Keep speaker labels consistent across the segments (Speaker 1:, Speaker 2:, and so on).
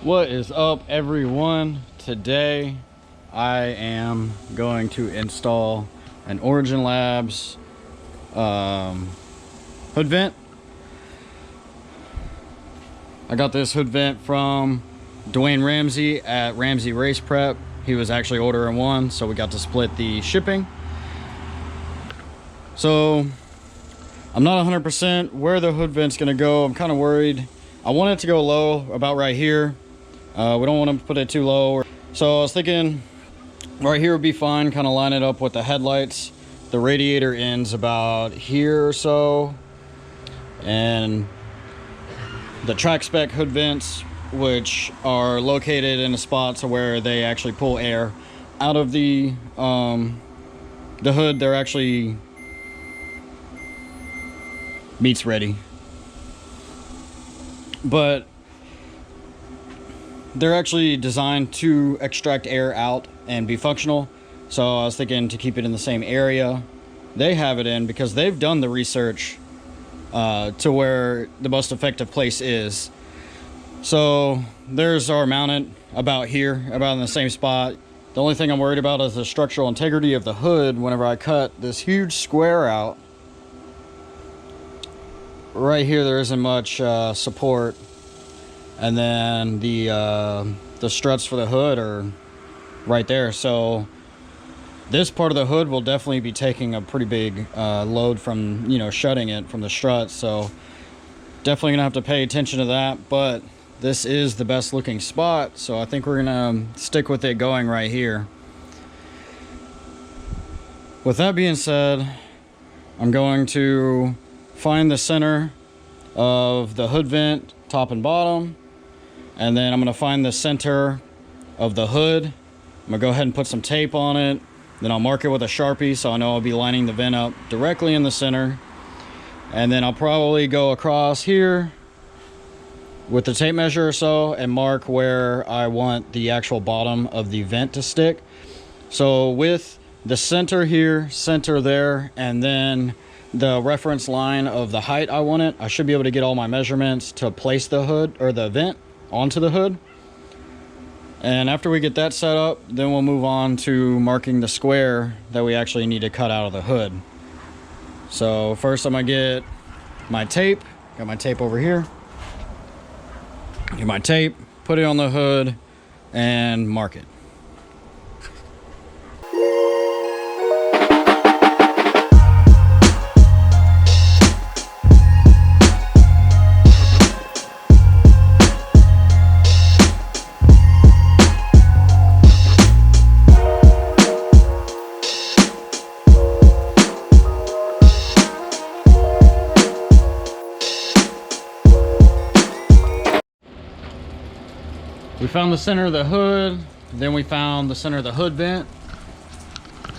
Speaker 1: What is up, everyone? Today I am going to install an Origin Labs hood vent. I got this hood vent from Dwayne Ramsey at Ramsey Race Prep. He was actually ordering one, so we got to split the shipping. So I'm not 100% where the hood vent's gonna go. I'm kind of worried. I want it to go low, about right here. We don't want to put it too low. So I was thinking right here would be fine, kind of line it up with the headlights. The radiator ends about here or so. And the track spec hood vents, which are located in a spot so where they actually pull air out of the hood, they're actually meat's ready. But they're actually designed to extract air out and be functional. So I was thinking to keep it in the same area they have it in, because they've done the research to where the most effective place is. So there's our mounted about here, about in the same spot. The only thing I'm worried about is the structural integrity of the hood. Whenever I cut this huge square out, right here there isn't much support. And then the struts for the hood are right there. So this part of the hood will definitely be taking a pretty big load from, shutting it from the struts. So definitely gonna have to pay attention to that. But this is the best looking spot, so I think we're gonna stick with it going right here. With that being said, I'm going to find the center of the hood vent, top and bottom. And then I'm gonna find the center of the hood. I'm gonna go ahead and put some tape on it. Then I'll mark it with a Sharpie so I know I'll be lining the vent up directly in the center. And then I'll probably go across here with the tape measure or so and mark where I want the actual bottom of the vent to stick. So with the center here, center there, and then the reference line of the height I want it, I should be able to get all my measurements to place the hood or the vent onto the hood. And after we get that set up, then we'll move on to marking the square that we actually need to cut out of the hood. So first I'm gonna get my tape. Got my tape over here. Get my tape, put it on the hood, and mark it. We found the center of the hood, then we found the center of the hood vent.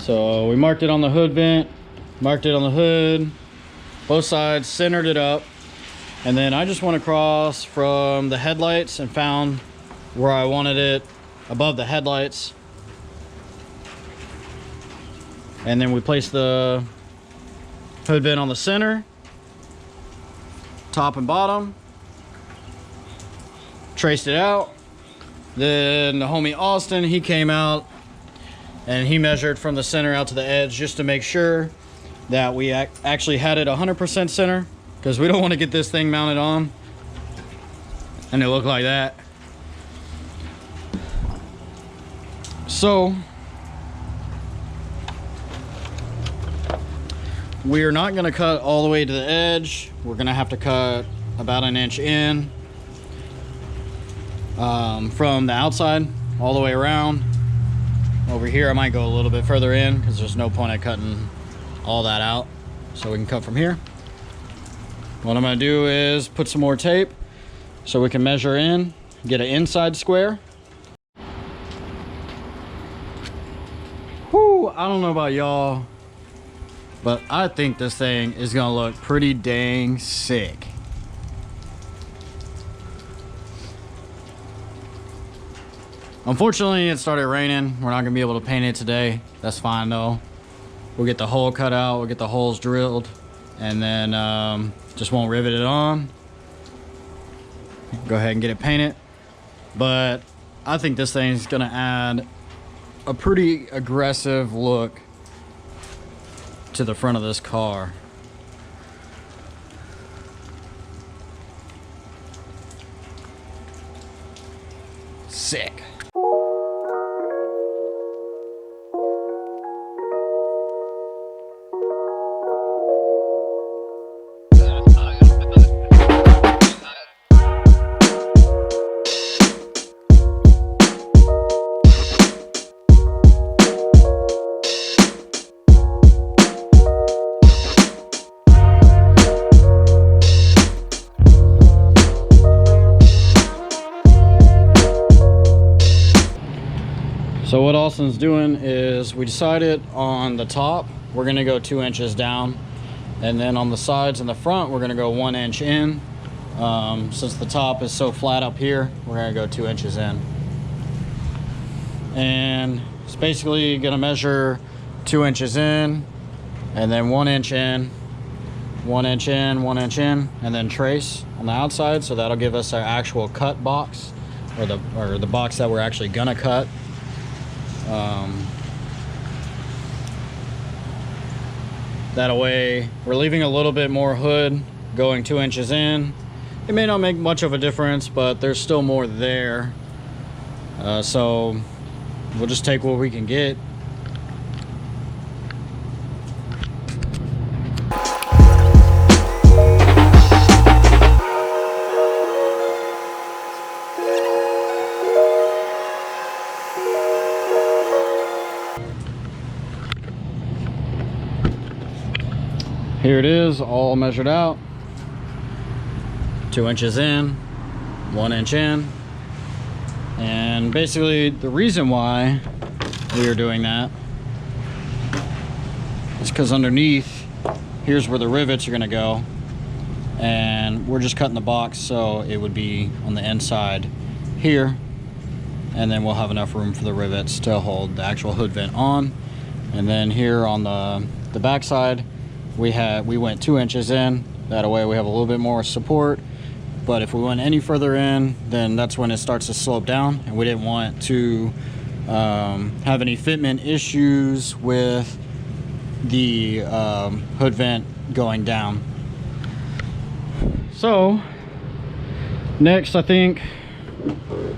Speaker 1: So we marked it on the hood vent, marked it on the hood, both sides, centered it up. And then I just went across from the headlights and found where I wanted it above the headlights. And then we placed the hood vent on the center, top and bottom, traced it out. Then the homie Austin, he came out and he measured from the center out to the edge just to make sure that we actually had it 100% center, because we don't want to get this thing mounted on and it look like that. So we're not going to cut all the way to the edge. We're going to have to cut about an inch in. From the outside all the way around. Over here I might go a little bit further in because there's no point in cutting all that out, so we can cut from here. What I'm going to do is put some more tape so we can measure in, get an inside square. Whoo, I don't know about y'all, but I think this thing is going to look pretty dang sick. Unfortunately, it started raining. We're not gonna be able to paint it today. That's fine though. We'll get the hole cut out, we'll get the holes drilled, and then just won't rivet it on. Go ahead and get it painted. but I think this thing's gonna add a pretty aggressive look to the front of this car. Sick. So what Austin's doing is we decided on the top, we're gonna go 2 inches down. And then on the sides and the front, we're gonna go 1 inch in. Since the top is so flat up here, we're gonna go 2 inches in. And it's basically gonna measure 2 inches in, and then 1 inch in, 1 inch in, 1 inch in, and then trace on the outside. So that'll give us our actual cut box, or the box that we're actually gonna cut. That way we're leaving a little bit more hood going 2 inches in. It may not make much of a difference, but there's still more there. So we'll just take what we can get. Here it is, all measured out. 2 inches in, 1 inch in. And basically the reason why we are doing that is because underneath, here's where the rivets are gonna go. And we're just cutting the box so it would be on the inside here. And then we'll have enough room for the rivets to hold the actual hood vent on. And then here on the back side, we went 2 inches in. That way we have a little bit more support. But if we went any further in, then that's when it starts to slope down, and we didn't want to have any fitment issues with the hood vent going down. So next, I think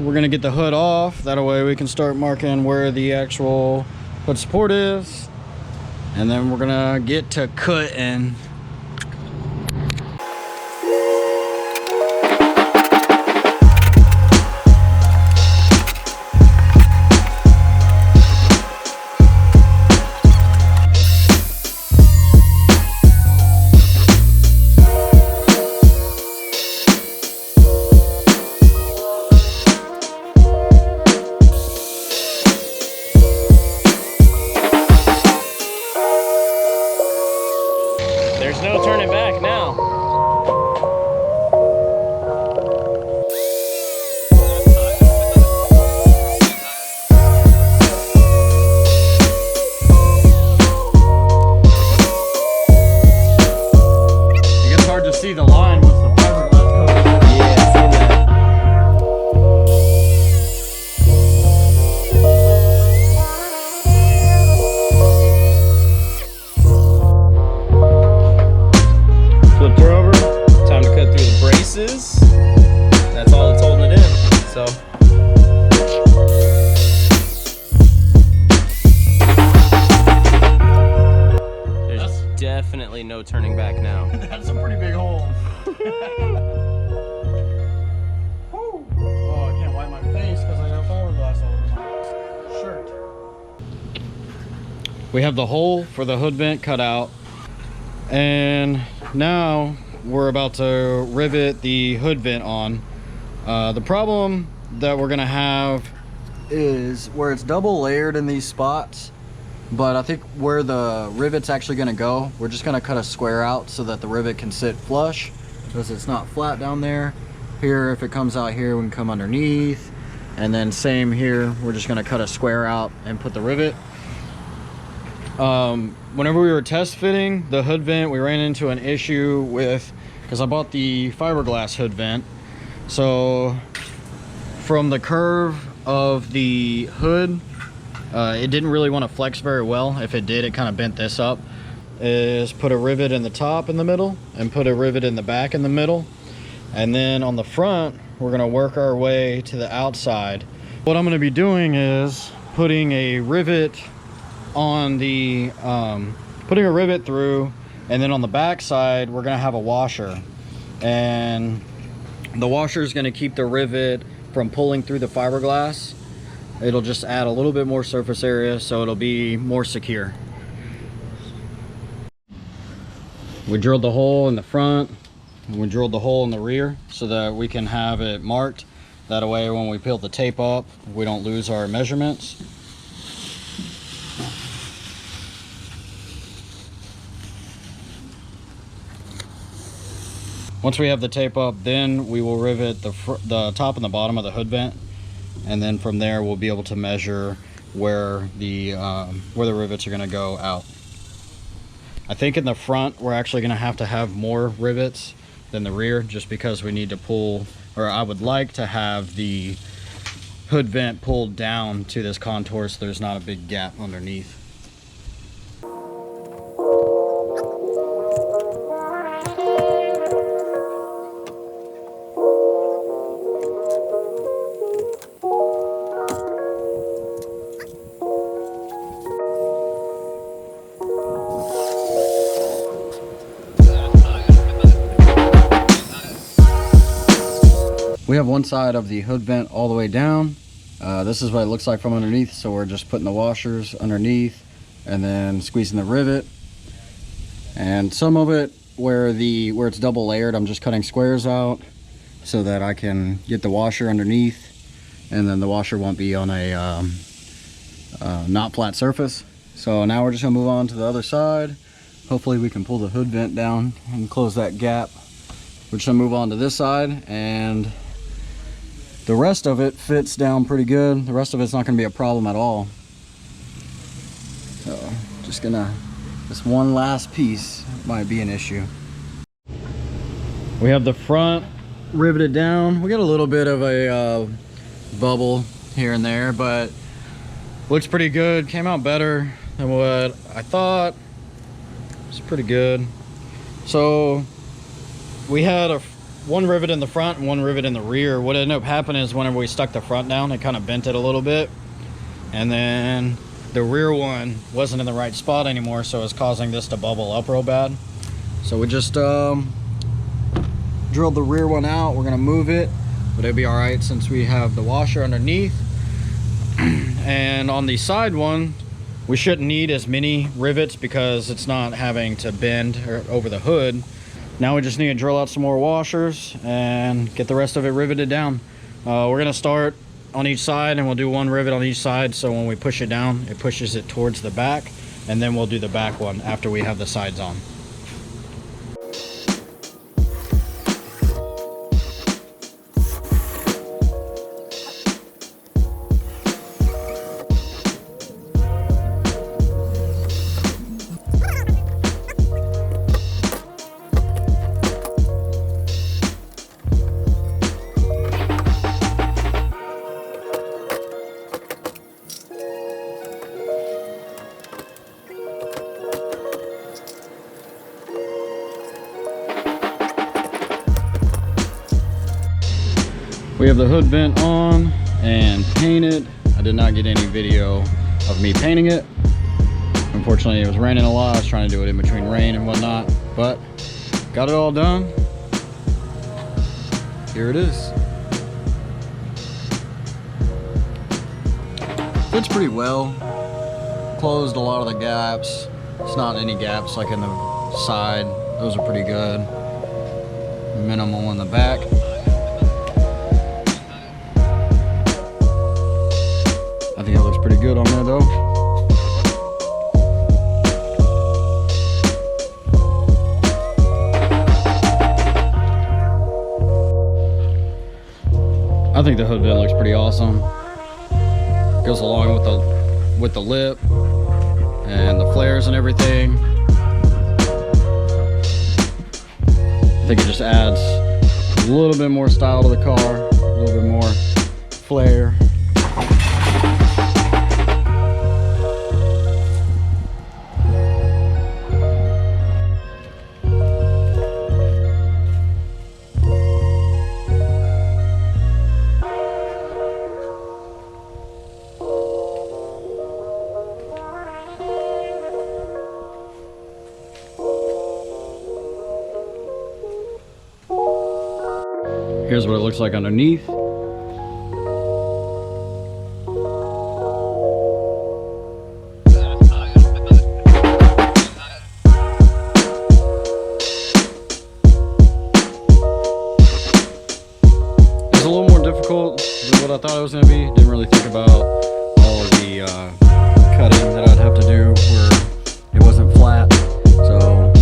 Speaker 1: we're gonna get the hood off. That way we can start marking where the actual hood support is. And then we're gonna get to cutting.
Speaker 2: There's no turning back now.
Speaker 1: It gets hard to see the line with the fiberglass coating.
Speaker 2: Yeah, I've seen that. Flipped her over. Time to cut through the braces. That's all that's holding it in. So. There's definitely no turning back now.
Speaker 1: That's a pretty big hole. Oh, I can't wipe my face because I got fiberglass all over my shirt. We have the hole for the hood vent cut out, and now we're about to rivet the hood vent on. The problem that we're gonna have is where it's double layered in these spots, but I think where the rivet's actually gonna go, we're just gonna cut a square out so that the rivet can sit flush, because it's not flat down there. Here, if it comes out here, we can come underneath, and then same here, we're just gonna cut a square out and put the rivet. Whenever we were test fitting the hood vent, we ran into an issue with, because I bought the fiberglass hood vent. So from the curve of the hood, it didn't really want to flex very well. If it did, it kind of bent this up. Is put a rivet in the top in the middle and put a rivet in the back in the middle, and then on the front we're going to work our way to the outside. What I'm going to be doing is putting a rivet on the putting a rivet through, and then on the back side we're going to have a washer, and the washer is going to keep the rivet from pulling through the fiberglass. It'll just add a little bit more surface area, so it'll be more secure. We drilled the hole in the front and we drilled the hole in the rear so that we can have it marked. That way when we peel the tape up, we don't lose our measurements. Once we have the tape up, then we will rivet the top and the bottom of the hood vent, and then from there we'll be able to measure where the rivets are going to go out. I think in the front we're actually going to have more rivets than the rear, just because we need to pull, or I would like to have the hood vent pulled down to this contour so there's not a big gap underneath. We have one side of the hood vent all the way down. This is what it looks like from underneath, so we're just putting the washers underneath and then squeezing the rivet. And some of it where it's double layered, I'm just cutting squares out so that I can get the washer underneath, and then the washer won't be on a not flat surface. So now we're just gonna move on to the other side. Hopefully we can pull the hood vent down and close that gap. We're just gonna move on to this side, and the rest of it fits down pretty good. The rest of it's not gonna be a problem at all. So this one last piece might be an issue. We have the front riveted down. We got a little bit of a bubble here and there, but looks pretty good. Came out better than what I thought. It's pretty good. So we had one rivet in the front and one rivet in the rear. What ended up happening is whenever we stuck the front down, it kind of bent it a little bit, and then the rear one wasn't in the right spot anymore, so it's causing this to bubble up real bad. So we just drilled the rear one out. We're gonna move it, but it'll be all right since we have the washer underneath. And on the side one, we shouldn't need as many rivets because it's not having to bend over the hood. Now we just need to drill out some more washers and get the rest of it riveted down. We're gonna start on each side, and we'll do one rivet on each side, so when we push it down, it pushes it towards the back, and then we'll do the back one after we have the sides on. We have the hood vent on and painted. I did not get any video of me painting it. Unfortunately, it was raining a lot. I was trying to do it in between rain and whatnot, but got it all done. Here it is. Fits pretty well. Closed a lot of the gaps. It's not any gaps like in the side. Those are pretty good. Minimal in the back. I think it looks pretty good on there though. I think the hood vent looks pretty awesome. Goes along with the lip and the flares and everything. I think it just adds a little bit more style to the car, a little bit more player. Here's what it looks like underneath. It's a little more difficult than what I thought it was going to be. Didn't really think about all of the cutting that I'd have to do where it wasn't flat. So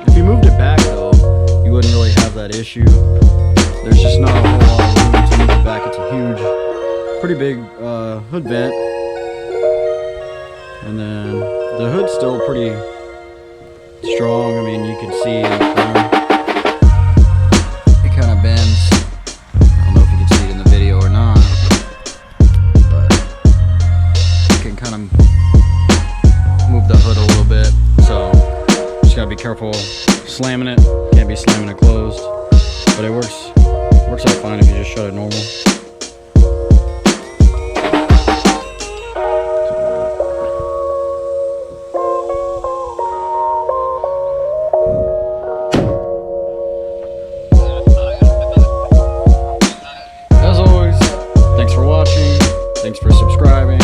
Speaker 1: if you moved it back though, you wouldn't really have that issue. There's just not a whole lot of room to move it back. It's a huge, pretty big hood vent. And then the hood's still pretty strong. I mean, you can see in the corner, it kind of bends. I don't know if you can see it in the video or not, but you can kind of move the hood a little bit. So just gotta be careful slamming it. Can't be slamming it closed, but it works out fine if you just shut it normal. As always, thanks for watching, thanks for subscribing.